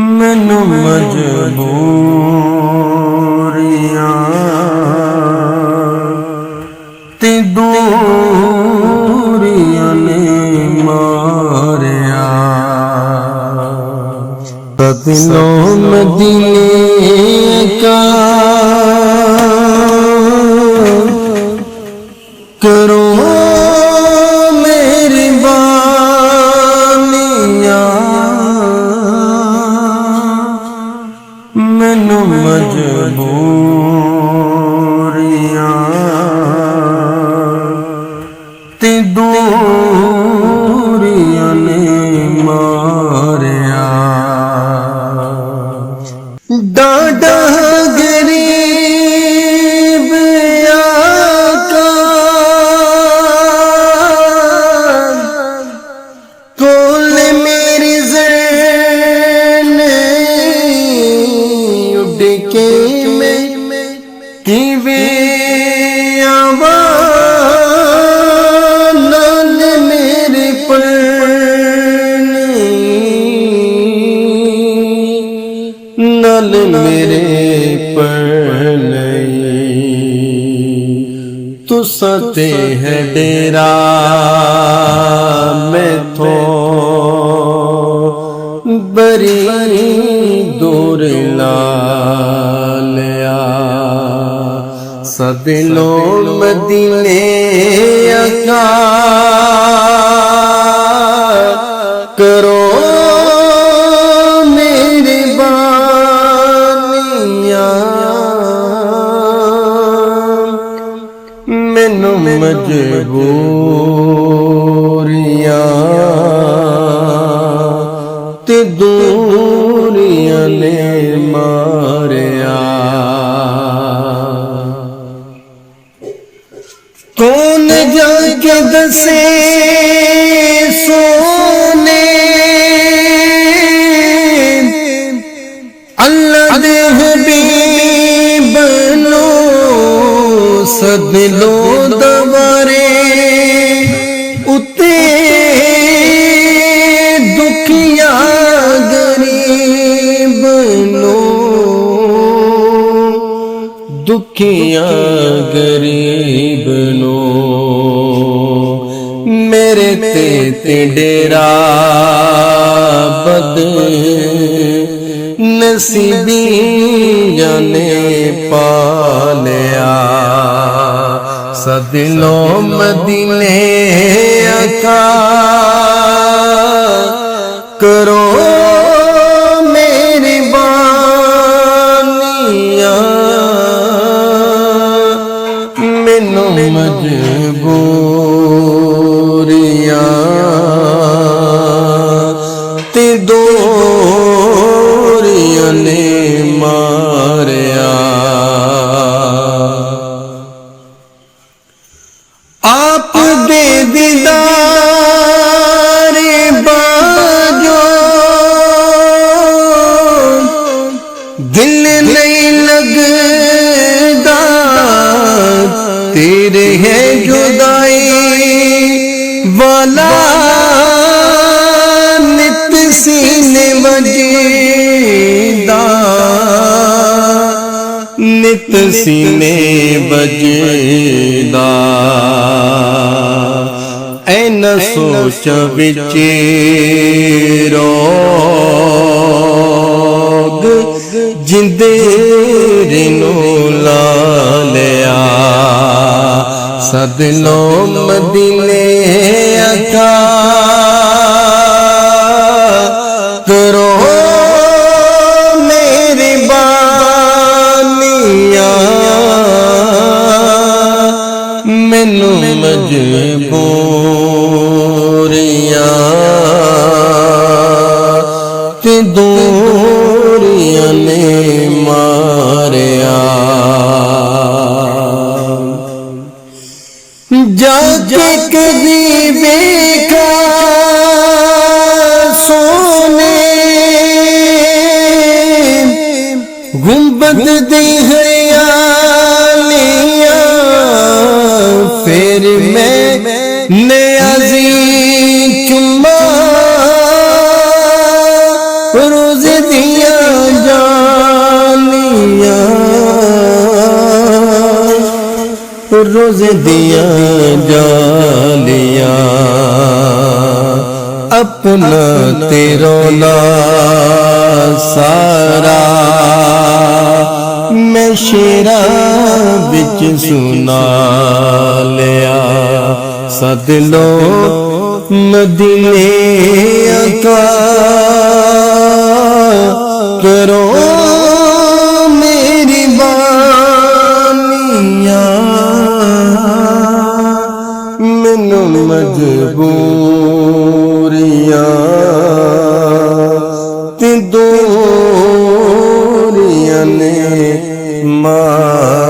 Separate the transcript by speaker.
Speaker 1: मैनू मजबूरियां ते दूरियां ने मारिया। सदिलों मदीने का करो मेरी बानियां, मैनू मजबूरियां ते दूरियां ने मारिया। डाडा गरीब आका कोल मेरी ज़ैन उड़ के मैं किवे आवा नाल मेरे पड़ने, नाल मेरे पड़ने। तुसा ते है डेरा मैं तो बड़ी दूर ला लिया। सदिलों मदीने का करो मेरी बानियां, मैनू मजबूरियां ते दूरियां ने मारिया। कौन जाके दसे सोने अल्लाह दे हबीब नो सदिलों दवारे उते दुखिया गरीब नो, दुखिया गरीब नो। मेरे ते डेरा बद नसीबियां ने पालिया। सदिलों मदीने का करो मेरी बानियां, मैनू मजबूरियां ते दूरियां ने मारिया। आप दे दीदार बाजो दिल नहीं लगदा, तेरे है जुदाई वाला नित सीने बजदा, नित सीने बजदा। ऐ न सोच विच रोग जिंदे रिनो ला लिया। सदिलों मदीने का करो मेरी बानियां, मैनू मजबूरियां ते दूरियां ने मारिया। जाके कभी देखा सोने गुंबद दी हरियालियां, फिर मैं नियाज़ी चुम्मा रोज़ दिया रोज दिया जालियां अपना तेरो ना सारा मैं शेरा बिच सुना लिया सद लो मदीने आका करो मेरी बानियां मैनू मजबूरियां ते दूरियां ने मां